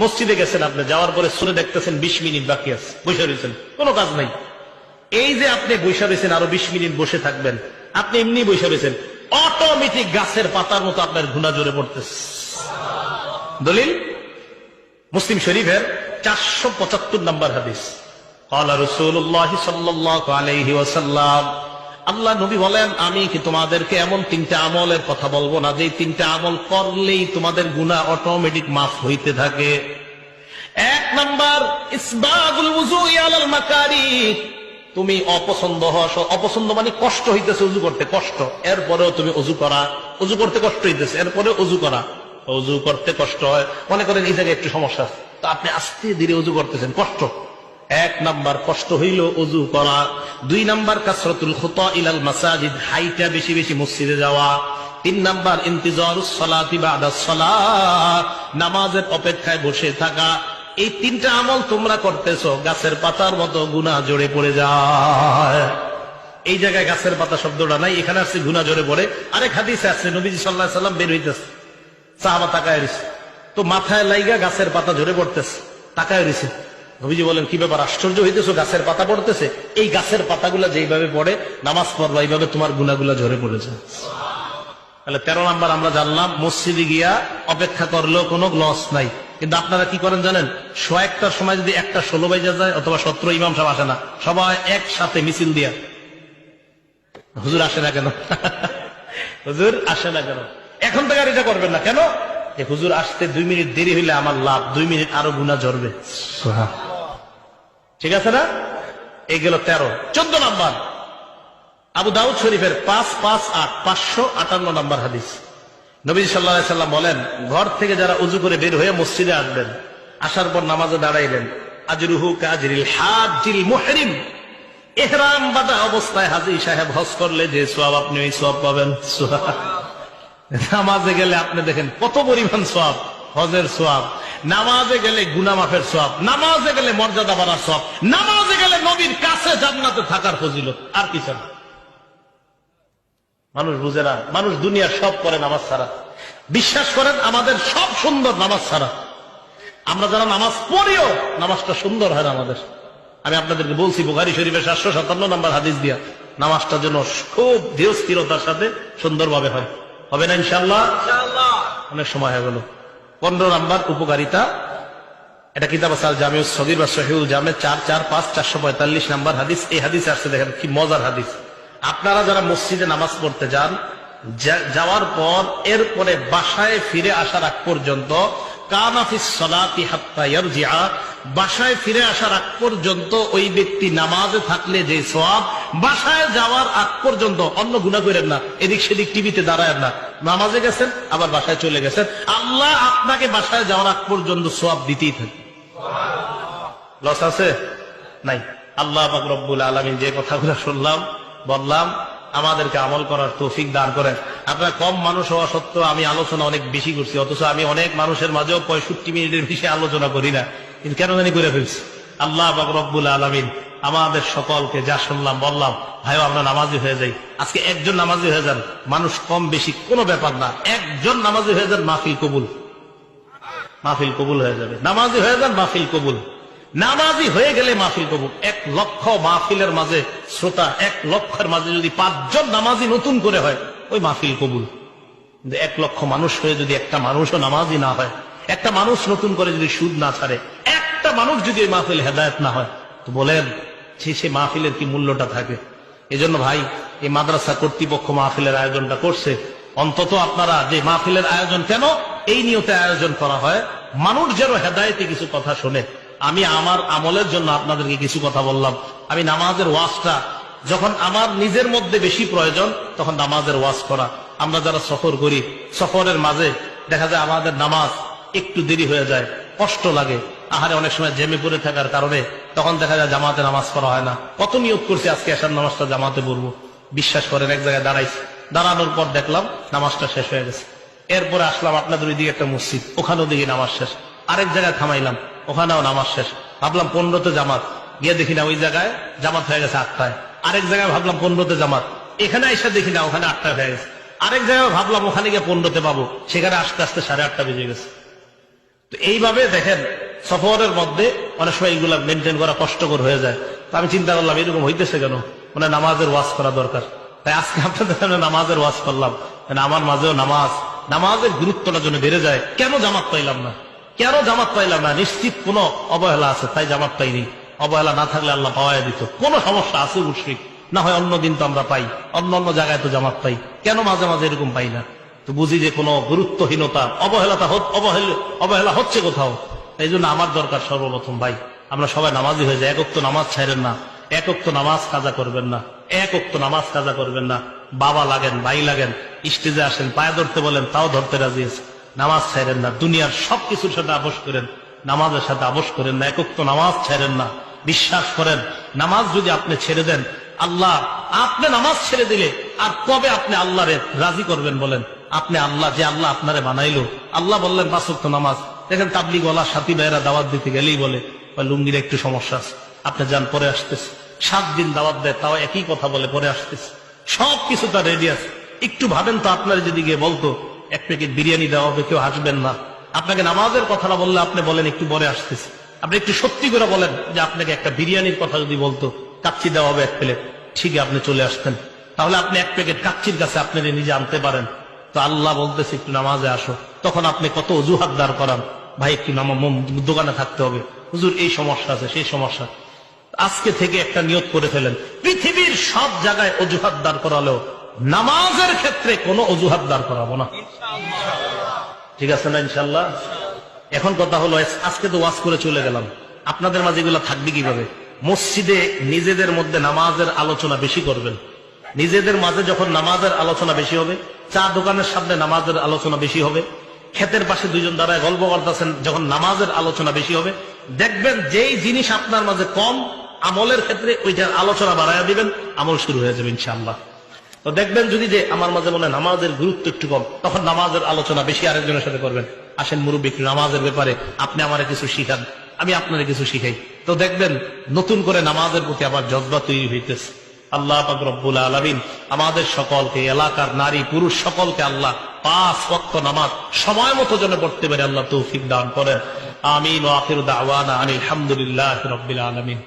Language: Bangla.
মসজিদে গেছেন, আপনি যাওয়ার পরে শুনে দেখতেছেন 20 মিনিট বাকি আছে, বসে রয়েছেন, কোনো কাজ নাই। এই যে আপনি বসে রয়েছেন, আরো 20 মিনিট বসে থাকবেন, আপনি এমনি বসে রয়েছেন, অটোমেটিক গাছের পাতার মতো আপনার গুনাহ জোরে পড়তেছে। দলিল মুসলিম শরীফের 475 নম্বর হাদিস। ক্বালা রাসূলুল্লাহ সাল্লাল্লাহু আলাইহি ওয়াসাল্লাম, আল্লাহ নবী বলেন, আমি কি তোমাদেরকে এমন 3টা আমলের কথা বলবো না, যে 3টা আমল করলেই তোমাদের গুনাহ অটোমেটিক মাফ হইতে থাকে? 1 নাম্বার, ইসবাগুল ওযুই আলাল মাকারিহ। তুমি অপছন্দ অপছন্দ মানে কষ্ট হইতেছে ওযু করতে, কষ্ট, এরপরেও তুমি ওযু করা, ওযু করতে কষ্ট হইতেছে, এরপরে ওযু করা। ওযু করতে কষ্ট হয়, মনে করেন এই জায়গায় একটু সমস্যা আছে, তো আপনি আস্তে ধীরে ওযু করতেছেন, কষ্ট। 1 নাম্বার কষ্ট হইল ওযু করা। 2 নাম্বার কাসরাতুল খুতা ইলাল মাসাজিদ, হাইটা বেশি বেশি মসজিদে যাওয়া। 3 নাম্বার ইন্তিজারুস সালাতি বাদাস সালাত, নামাজের অপেক্ষায় বসে থাকা। এই 3টা আমল তোমরা করতেছো, গাছের পাতার মতো গুনাহ জড়ে পড়ে যায়। এই জায়গায় গাছের পাতা শব্দটা নাই, এখানে আসছে গুনাহ জড়ে পড়ে। আরেক হাদিসে আছে নবীজি সাল্লাল্লাহু আলাইহি ওয়াসাল্লাম বের হইতেছে, সাহাবা তাকায় রইছে, তো মাথায় লাইগা গাছের পাতা ঝরে পড়তেছে, তাকায় রইছে। নবীজি বলেন, কি ব্যাপার, আশ্চর্য হইতেছো, গাছের পাতা পড়তেছে? এই গাছের পাতাগুলা যেইভাবে পড়ে নামাজ পড়বা, এইভাবে তোমার গুনাহগুলা ঝরে পড়েছে। তাহলে 13 নাম্বার আমরা জানলাম, মসজিদে গিয়া অপেক্ষা করলেও কোনো লস নাই। কিন্তু আপনারা কি করেন জানেন, 100-1টার সময় যদি 1:16 বাজে যায়, অথবা 17 ইমাম সাহেব আসে না, সবাই একসাথে মিছিল দিয়া, হুজুর আসে না কেন, হুজুর আসে না কেন, এখন থেকে আর এটা করবেন না। কেন? যে হুজুর আসতে 2 মিনিট দেরি হইলে আমার লাভ, 2 মিনিট আরো গুনাহ ঝরবে। ঠিক আছে না? এই গেল 13। 14 নাম্বার, আবু দাউদ শরীফের 558 নম্বর হাদিস। নবী সাল্লাল্লাহু আলাইহি সাল্লাম বলেন, ঘর থেকে যারা ওযু করে বের হয়ে মসজিদে আসবেন, আসার পর নামাজে দাঁড়াইলেন, আজরুহু কাজরিল হাজিল মুহরিম, ইহরাম বাঁধা অবস্থায় হাজী সাহেব হজ করলে যে সওয়াব, আপনি ওই সওয়াব পাবেন। নামাজে গেলে আপনি দেখেন কত পরিমাণ সওয়াব, হজের সওয়াব। নামাজে গেলে গুনাহ মাফের সওয়াব, নামাজে গেলে মর্যাদা বাড়ার সওয়াব, নামাজে গেলে নবীর কাছে জান্নাতে থাকার ফজিলত। আর কি চান? মানুষ বুঝে না, মানুষ দুনিয়ার সব করে নামাজ ছাড়া। বিশ্বাস করেন, আমাদের সব সুন্দর নামাজ ছাড়া। আমরা যারা নামাজ পড়িও নামাজটা সুন্দর হয় না আমাদের। আমি আপনাদেরকে বলছি, বুখারী শরীফের 757 নম্বর হাদিস দিয়া, নামাজটা যেন খুব ধীর স্থিরতার সাথে সুন্দরভাবে হয়। হবে না ইনশাআল্লাহ? অনেক সময় হয়ে গেল। 15 নাম্বার উপকারিতা, এটা কিতাব আছে আল জামিউস সগীর বা সহিহুল জামে 445 নাম্বার হাদিস। এই হাদিসে আসছে, দেখেন কি মজার হাদিস। আপনারা যারা মসজিদে নামাজ পড়তে যান, যাওয়ার পর এরপরে বাসায় ফিরে আসার আগ পর্যন্ত, কানা ফিস সালাতি হাত্তা ইয়ারজিআ, বাসায় ফিরে আসার আগ পর্যন্ত ওই ব্যক্তি নামাজে থাকলে যে সওয়াব, বাসায় যাওয়ার আগ পর্যন্ত অন্য গুনাহ করেন না, এদিক সেদিক টিভিতে দাঁড়ায়েন না, নামাজে গেছেন আবার বাসায় চলে গেছেন, আল্লাহ আপনাকে বাসায় যাওয়ার আগ পর্যন্ত সওয়াব দিতেই থাকে। লস আছে? নাই। আল্লাহ পাক রব্বুল আলামিন যে কথাগুলো শুনলাম বললাম, আমাদেরকে আমল করার তৌফিক দান করেন। আপনারা কম মানুষ হওয়া সত্ত্বেও আমি আলোচনা অনেক বেশি করছি, অথচ আমি অনেক মানুষের মাঝেও 65 মিনিটের বেশি আলোচনা করি না, কিন্তু কেন জানি করে ফেলছি। আল্লাহ পাক রব্বুল আলামিন আমাদের সকলকে যা শুনলাম বললাম, ভাই আমরা নামাজি হয়ে যাই। আজকে একজন নামাজি হয়ে যান, মানুষ কম বেশি কোনো ব্যাপার না, একজন নামাজি হয়ে যান, মাহফিল কবুল, মাহফিল কবুল হয়ে যাবে। নামাজি হয়ে যান, মাহফিল কবুল। নামাজি হয়ে গেলে মাহফিল কবুল। 1 লক্ষ মাহফিলের মাঝে শ্রোতা, 1 লক্ষের মাঝে যদি 5 জন নামাজি নতুন করে হয়, ওই মাহফিল কবুল। কিন্তু 1 লক্ষ মানুষ হয়ে যদি একটা মানুষও নামাজি না হয়, একটা মানুষ নতুন করে যদি সুদ না ছাড়ে, একটা মানুষ যদি এই মাহফিল হেদায়েত না হয়, তো বলেন সে মাহফিলের কি মূল্যটা থাকে? এজন্য ভাই, এই মাদ্রাসা কর্তৃপক্ষ মাহফিলের আয়োজনটা করছে, অন্তত আপনারা যে মাহফিলের আয়োজন কেন এই নিয়তে আয়োজন করা হয়, মানুষ যেন হেদায়েতে কিছু কথা শোনে। আমি আমার আমলের জন্য আপনাদেরকে কিছু কথা বললাম। আমি নামাজের ওয়াজটা যখন আমার নিজের মধ্যে বেশি প্রয়োজন, তখন নামাজের ওয়াজ করা। আমরা যারা সফর করি, সফরের মাঝে দেখা যায় আমাদের নামাজ একটু দেরি হয়ে যায়, কষ্ট লাগে, আহারে অনেক সময় জেমে পড়ে থাকার কারণে তখন দেখা যায় জামাতে নামাজ পড়া হয় না। কত নিয়োগ করছি আজকে এশার নামাজটা জামাতে পড়বো, বিশ্বাস করেন এক জায়গায় দাঁড়াইছি, দাঁড়ানোর পর দেখলাম নামাজটা শেষ হয়ে গেছে। এরপরে আসলাম আপনাদের ওইদিকে একটা মসজিদ, ওখানেও দিকে নামাজ শেষ। আরেক জায়গায় থামাইলাম, ওখানেও নামাজ শেষ। ভাবলাম 15তে জামাত, গিয়ে দেখি না ওই জায়গায় জামাত হয়ে গেছে 8টায়। আরেক জায়গায় ভাবলাম 15তে জামাত, এখানে এসে দেখি না ওখানে 8টায় হয়ে গেছে। আরেক জায়গায় ভাবলাম ওখানে গিয়ে 15তে পাবো, সেখানে আস্তে আস্তে 8:30 বেজে গেছে। তো এইভাবে দেখেন সফরের মধ্যে অনেক সময় এইগুলা মেনটেন করা কষ্টকর হয়ে যায়। তো আমি চিন্তা করলাম এরকম হইতেছে কেন, মানে নামাজের ওয়াজ করা দরকার। তাই আজকে আপনাদের সামনে নামাজের ওয়াজ করলাম। আমার মাঝেও নামাজের গুরুত্বটা যেন বেড়ে যায়। কেন জামাত পাইলাম না, কেন জামাত পাইলাম না? নিশ্চিত কোন অবহেলা আছে, তাই জামাত পাইনি। অবহেলা না থাকলে আল্লাহ পাওয়াই দিত। কোন সমস্যা আছে মুশরিক না হয় অন্য দিন তো আমরা পাই, অন্য জায়গায় তো জামাত পাই, কেন মাঝে মাঝে এরকম পাই না? তো বুঝি যে কোনো গুরুত্বহীনতা, অবহেলা হচ্ছে কোথাও। এই জন্য আমার দরকার সর্বপ্রথম ভাই আমরা সবাই নামাজি হয়ে যাই। এক ওয়াক্ত নামাজ ছাড়েন না, এক ওয়াক্ত নামাজ কাজা করবেন না, এক ওয়াক্ত নামাজ কাজা করবেন না। বাবা লাগেন, ভাই লাগেন, স্টেজে আসেন, পায়ে ধরতে বলেন, তাও ধরতে রাজি আছে। নামাজ ছাড়েন না, দুনিয়ার সবকিছুর সাথে আপোষ করেন, নামাজের সাথে আপোষ করেন না। এক ওয়াক্ত নামাজ ছাড়েন না। বিশ্বাস করেন, নামাজ যদি আপনি ছেড়ে দেন, আল্লাহ আপনি নামাজ ছেড়ে দিলে আর কবে আপনি আল্লাহরে রাজি করবেন বলেন? আপনি আল্লাহ, যে আল্লাহ আপনারে বানাইলো, আল্লাহ বললেন 5 ওয়াক্ত নামাজ। দেখেন তাবলিগ ওয়ালা সাথী ভাইয়েরা দাওয়াত দিতে গেলেই বলে লুঙ্গির একটু সমস্যা আছে, আপনি যান পরে আসতেছে। 7 দিন দাওয়াত দেয়, তাও একই কথা বলে পরে আসতেছে। সবকিছু তার রেডি আছে। একটু ভাবেন তো, আপনার যদি গিয়ে বলতো 1 প্যাকেট বিরিয়ানি দেওয়া হবে, কেউ হাসবেন না। আপনাকে নামাজের কথাটা বললে আপনি বলেন একটু পরে আসতেছে। আপনি একটু সত্যি করে বলেন যে আপনাকে একটা বিরিয়ানির কথা যদি বলতো, কাচ্চি দেওয়া হবে 1 প্লেট, ঠিকই আপনি চলে আসতেন। তাহলে আপনি 1 প্যাকেট কাচ্চির কাছে আপনি নিজে আনতে পারেন। তো আল্লাহ বলতেছে একটু নামাজে আসো, তখন আপনি কত অজুহাত দাঁড় করান, ভাই একটু দোকানে থাকতে হবে, হুজুর এই সমস্যা আছে, সেই সমস্যা। আজকে থেকে একটা নিয়ত করে ফেলেন, পৃথিবীর সব জায়গায় অজুহাত দাঁড় করালেও নামাজের ক্ষেত্রে কোনো অজুহাত দাঁড় করাবো না। ঠিক আছে না ইনশাল্লাহ? এখন কথা হলো, আজকে তো ওয়াজ করে চলে গেলাম, আপনাদের মাঝে এগুলো থাকবে কিভাবে? মসজিদে নিজেদের মধ্যে নামাজের আলোচনা বেশি করবেন। নিজেদের মাঝে যখন নামাজের আলোচনা বেশি হবে, চা দোকানের সামনে নামাজের আলোচনা বেশি হবে, ক্ষেতের পাশে 2 জন দাঁড়ায় গল্প করতেছেন, যখন নামাজের আলোচনা বেশি হবে, দেখবেন যেই জিনিস আপনার মাঝে কম আমলের ক্ষেত্রে ওইটার আলোচনা বাড়াইয়া দিবেন, আমল শুরু হয়ে যাবে ইনশাআল্লাহ। তো দেখবেন যদি যে আমার মাঝে মনে হয় নামাজের গুরুত্ব একটু কম, তখন নামাজের আলোচনা বেশি আরেকজনের সাথে করবেন। আসেন মুরব্বী, একটু নামাজের ব্যাপারে আপনি আমারে কিছু শিখান, আমি আপনারে কিছু শিখাই। তো দেখবেন নতুন করে নামাজের প্রতি আবার জজ্বা তৈরি হইতেছে। আল্লাহ পাক রব্বুল আলামিন আমাদের সকলকে, এলাকার নারী পুরুষ সকলকে আল্লাহ 5 ওয়াক্ত নামাজ সময় মতো যেন পড়তে পারে আল্লাহ তৌফিক দান করেন। আমিন। ওয়া আখিরু দাওয়ানা আনিল হামদুলিল্লাহি রাব্বিল আলামিন।